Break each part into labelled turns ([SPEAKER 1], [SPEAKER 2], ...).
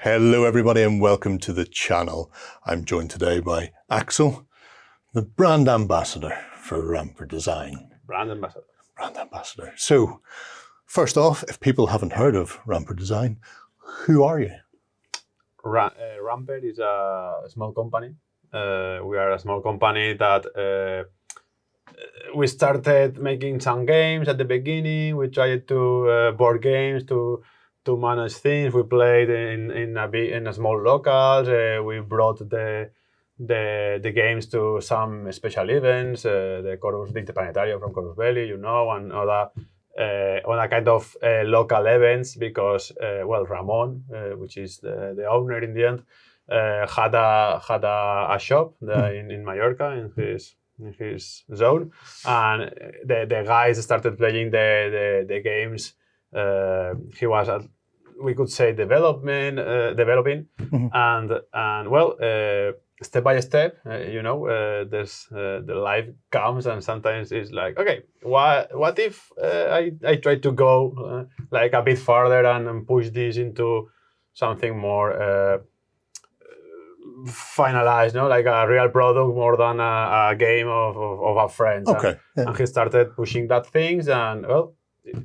[SPEAKER 1] Hello everybody and welcome to the channel. I'm joined today by Axel, the brand ambassador for Ramper Design.
[SPEAKER 2] Brand ambassador.
[SPEAKER 1] Brand ambassador. So, first off, if people haven't heard of Ramper Design, who are you?
[SPEAKER 2] Ramper is a small company. We are a small company that we started making some games at the beginning. We tried to board games to manage things. We played in a small locals. We brought the games to some special events. The Corvus Planetario from Corvus Belli, and other kind of local events because Ramon, which is the owner in the end, had a shop in Mallorca in his zone, and the guys started playing the games. He was we could say developing, and step by step, there's the life comes, and sometimes it's like, okay, what if I try to go like a bit farther and push this into something more finalized, like a real product more than a game of our friends.
[SPEAKER 1] Okay.
[SPEAKER 2] And he started pushing that things, and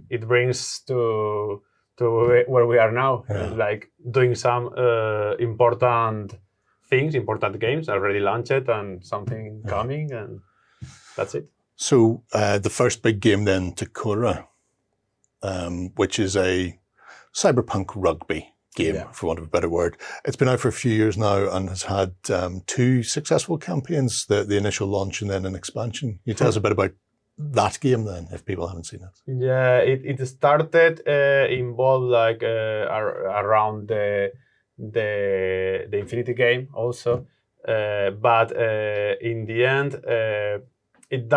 [SPEAKER 2] it brings to where we are now, like doing some important things, important games already launched and something coming, and that's it.
[SPEAKER 1] So the first big game then, Tekora, which is a Cyberpunk Rugby Game, for want of a better word. It's been out for a few years now and has had 2 successful campaigns, the initial launch and then an expansion. Can you tell us a bit about that game then, if people haven't seen it?
[SPEAKER 2] Yeah, it started involved like around the Infinity game also, but in the end it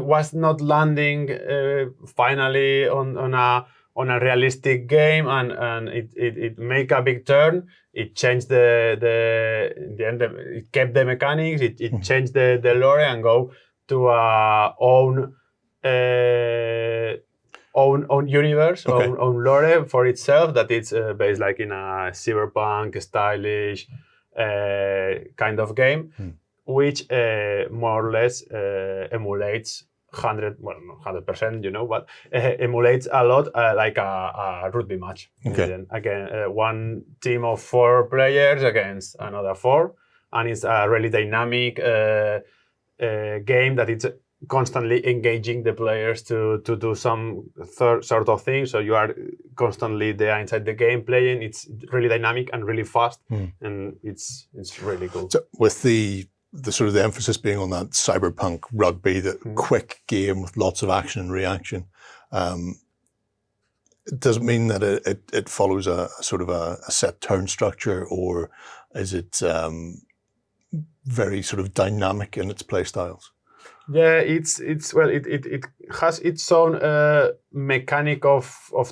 [SPEAKER 2] was not landing finally on a realistic game, and it make a big turn. It changed in the end it kept the mechanics, it changed the lore and go to own universe, own lore for itself, that it's based like in a cyberpunk, stylish kind of game, which more or less emulates 100%, but emulates a lot like a rugby match.
[SPEAKER 1] Okay.
[SPEAKER 2] And then, again, one team of 4 players against another 4, and it's a really dynamic game that it's constantly engaging the players to do some sort of thing. So you are constantly there inside the game playing. It's really dynamic and really fast, and it's really cool.
[SPEAKER 1] So with the sort of the emphasis being on that cyberpunk rugby, the quick game with lots of action and reaction, does it mean that it follows a sort of a set turn structure, or is it very sort of dynamic in its play styles?
[SPEAKER 2] Yeah, it has its own mechanic of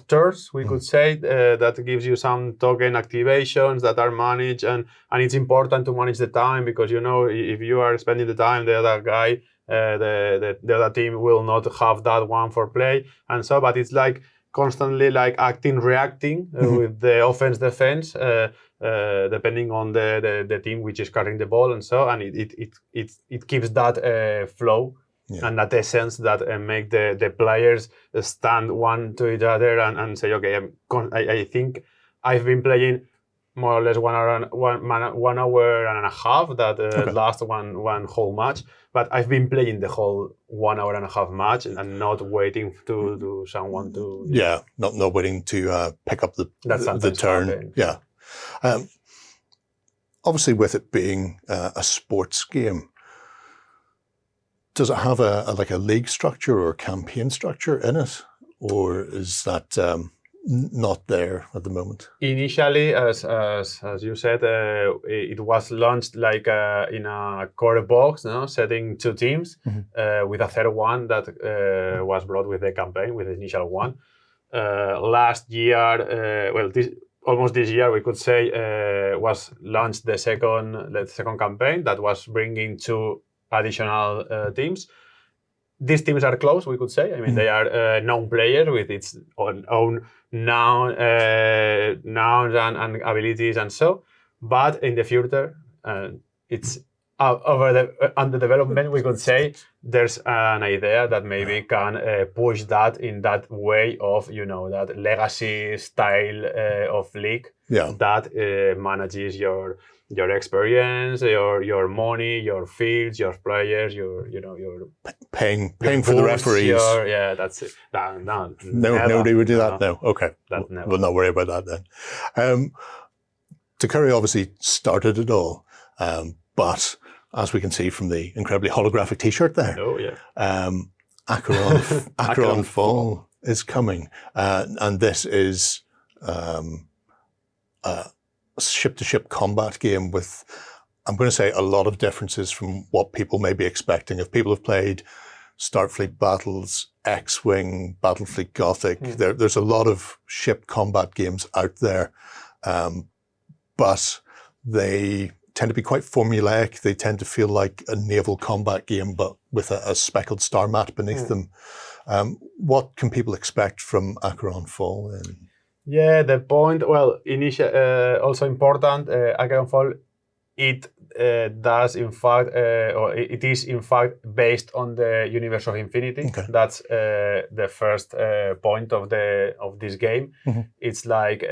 [SPEAKER 2] turns, we could say, that gives you some token activations that are managed, and it's important to manage the time, because if you are spending the time, the other guy, the other team will not have that one for play, and so. But it's like constantly like reacting with the offense defense. Depending on the team which is carrying the ball, and so, and it keeps that flow and that essence that make the players stand one to each other and say, okay, I think I've been playing more or less 1 hour and a half that last one whole match, but I've been playing the whole 1 hour and a half match and not waiting to do someone to
[SPEAKER 1] not waiting to pick up the turn.
[SPEAKER 2] Happen.
[SPEAKER 1] Yeah. Obviously, with it being a sports game, does it have a league structure or campaign structure in it, or is that not there at the moment?
[SPEAKER 2] Initially, as you said, it was launched like in a core box, setting 2 teams with a third one that was brought with the campaign, with the initial one. Last year, almost this year, we could say, was launched the second campaign that was bringing 2 additional teams. these teams are close, we could say. I mean, they are known players with its own nouns and abilities and so. But in the future, it's under development, we could say. There's an idea that maybe can push that in that way of, that legacy style of league that manages your experience, your money, your fields, your players, your
[SPEAKER 1] paying for the referees.
[SPEAKER 2] That's it.
[SPEAKER 1] Nobody would do that. No. Okay. We'll not worry about that then. Takkure obviously started it all, but as we can see from the incredibly holographic T-shirt there, Acheron Fall is coming, and this is a ship-to-ship combat game with, I'm going to say, a lot of differences from what people may be expecting. If people have played Starfleet Battles, X-Wing, Battlefleet Gothic, there's a lot of ship combat games out there, but they tend to be quite formulaic. They tend to feel like a naval combat game, but with a speckled star mat beneath them. What can people expect from Acheron Fall?
[SPEAKER 2] Yeah, the point, also important, Acheron Fall, it does in fact, or it is in fact based on the universe of Infinity. Okay. That's the first point of this game. It's like,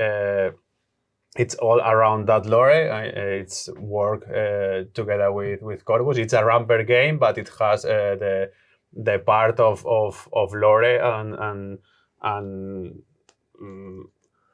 [SPEAKER 2] it's all around that lore. It's work together with Corvus. It's a ramper game, but it has the part of lore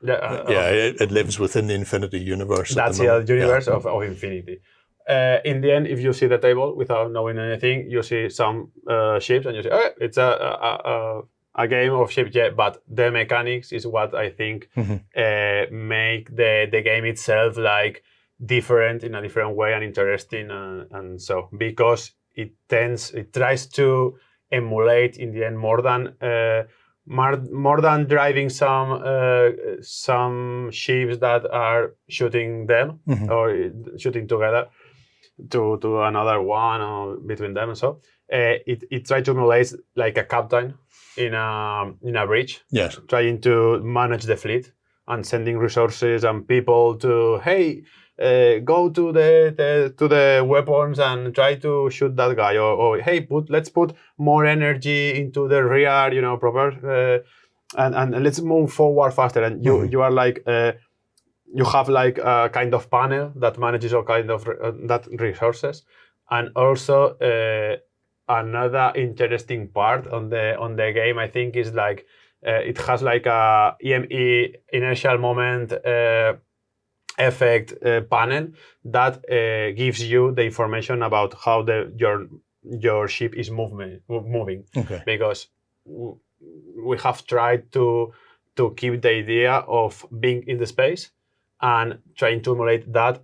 [SPEAKER 1] it lives within the Infinity universe.
[SPEAKER 2] That's the universe of Infinity. In the end, if you see the table without knowing anything, you see some ships, and you say, "Oh, it's a game of ships." Yeah, but the mechanics is what I think make the game itself like different in a different way and interesting, and so because it tries to emulate in the end more than driving some ships that are shooting them or shooting together to another one or between them, and so it tries to emulate like a captain in a bridge, trying to manage the fleet and sending resources and people to go to the weapons and try to shoot that guy, or hey, let's put more energy into the rear, proper and let's move forward faster. And you are like you have like a kind of panel that manages all kind of that resources, and also another interesting part on the game, I think, is like it has like a EME, inertial moment effect panel that gives you the information about how your ship is moving. Okay. Because we have tried to keep the idea of being in the space and trying to emulate that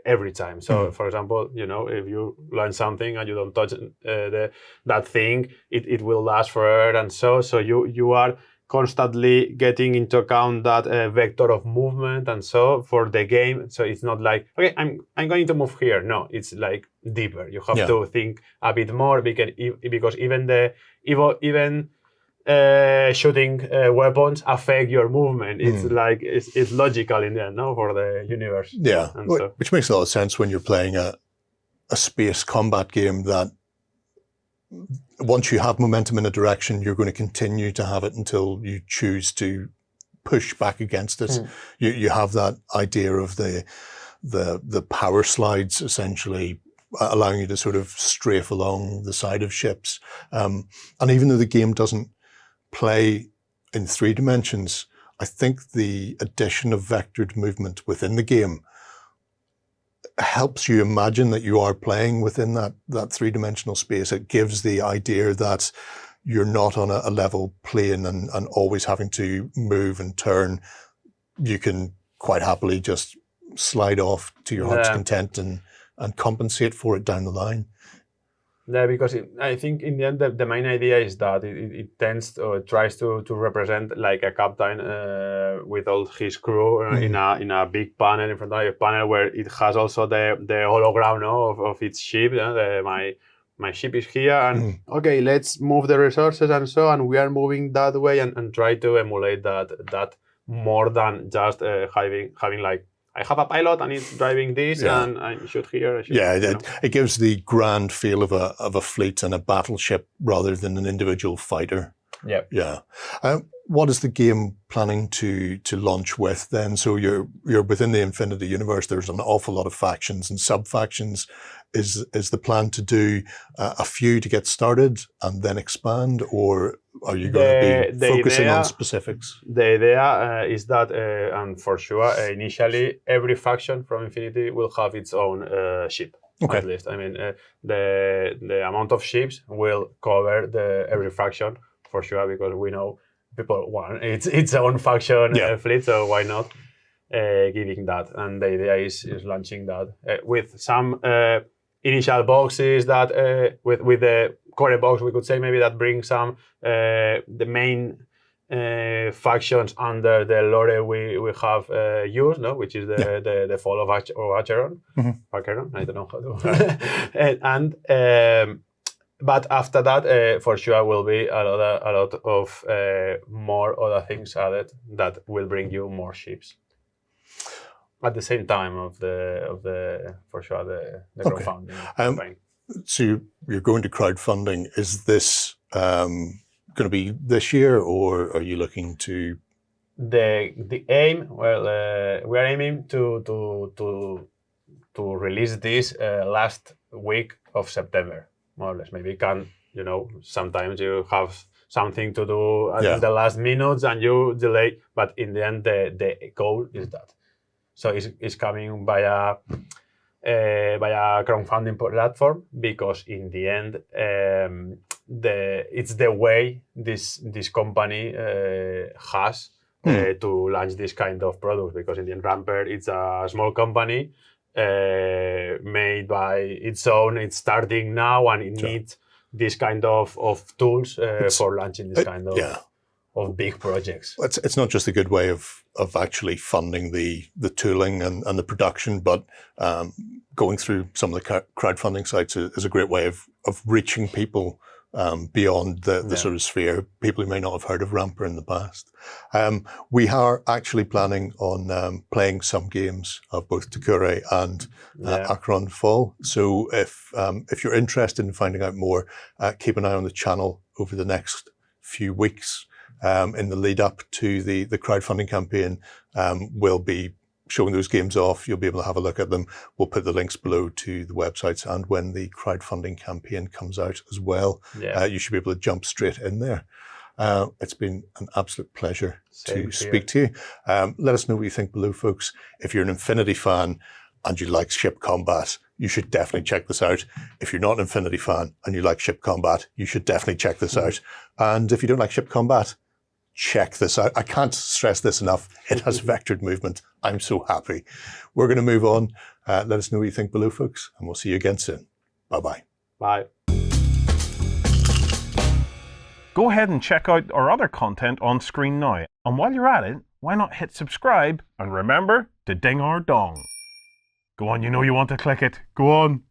[SPEAKER 2] every time. So, for example, if you learn something and you don't touch that thing, it will last forever, and so you are constantly getting into account that vector of movement, and so for the game. So it's not like, okay, I'm going to move here. No, it's like deeper. You have to think a bit more because even shooting weapons affect your movement. It's like it's logical in the end, no, for the universe.
[SPEAKER 1] Yeah, which makes a lot of sense when you're playing a space combat game that once you have momentum in a direction, you're going to continue to have it until you choose to push back against it. You have that idea of the power slides essentially allowing you to sort of strafe along the side of ships. And even though the game doesn't play in 3 dimensions, I think the addition of vectored movement within the game helps you imagine that you are playing within that 3-dimensional space. It gives the idea that you're not on a level plane and always having to move and turn. You can quite happily just slide off to your heart's content and compensate for it down the line.
[SPEAKER 2] Yeah, because I think in the end the main idea is that it tends or tries to represent like a captain with all his crew in a big panel in front of a panel where it has also the hologram of its ship, my ship is here, and okay, let's move the resources and so on. We are moving that way and try to emulate that more than just having like, I have a pilot and it's driving this and I shoot here.
[SPEAKER 1] It gives the grand feel of a fleet and a battleship rather than an individual fighter. Yeah. What is the game planning to launch with then? So you're within the Infinity universe. There's an awful lot of factions and sub-factions. Is the plan to do a few to get started and then expand, or are you going to be focusing on specifics?
[SPEAKER 2] The idea is that, and for sure, initially every faction from Infinity will have its own ship.
[SPEAKER 1] Okay.
[SPEAKER 2] At least, I mean, the amount of ships will cover every faction for sure, because we know people want its own faction fleet, so why not giving that? And the idea is launching that with some initial boxes that with the core box, we could say maybe that brings some the main factions under the lore we have used, no, which is the fall of Acheron. Acheron, I don't know how to. But after that, for sure, will be a lot of more other things added that will bring you more ships. At the same time of the for sure the crowdfunding.
[SPEAKER 1] So you're going to crowdfunding. Is this going to be this year, or are you looking to?
[SPEAKER 2] The aim. Well, we are aiming to release this last week of September. More or less, maybe sometimes you have something to do in the last minutes and you delay, but in the end, the goal is that. So it's coming via crowdfunding platform, because in the end, it's the way this company has to launch this kind of product, because in the end, Ramper, it's a small company made by its own. It's starting now, and it needs this kind of tools for launching this kind of big projects.
[SPEAKER 1] It's not just a good way of actually funding the tooling and the production, but going through some of the crowdfunding sites is a great way of reaching people beyond the sort of sphere, people who may not have heard of Ramper in the past. We are actually planning on playing some games of both Takkure and Acheron Fall. So if you're interested in finding out more, keep an eye on the channel over the next few weeks. In the lead up to the crowdfunding campaign, we'll be showing those games off. You'll be able to have a look at them. We'll put the links below to the websites, and when the crowdfunding campaign comes out as well, you should be able to jump straight in there. It's been an absolute pleasure to speak to you. Let us know what you think below, folks. If you're an Infinity fan and you like ship combat, you should definitely check this out. If you're not an Infinity fan and you like ship combat, you should definitely check this out. And if you don't like ship combat, check this out. I can't stress this enough. It has vectored movement. I'm so happy. We're going to move on. Let us know what you think below, folks, and we'll see you again soon. Bye-bye.
[SPEAKER 2] Bye.
[SPEAKER 3] Go ahead and check out our other content on screen now. And while you're at it, why not hit subscribe and remember to ding our dong. Go on, you know you want to click it. Go on.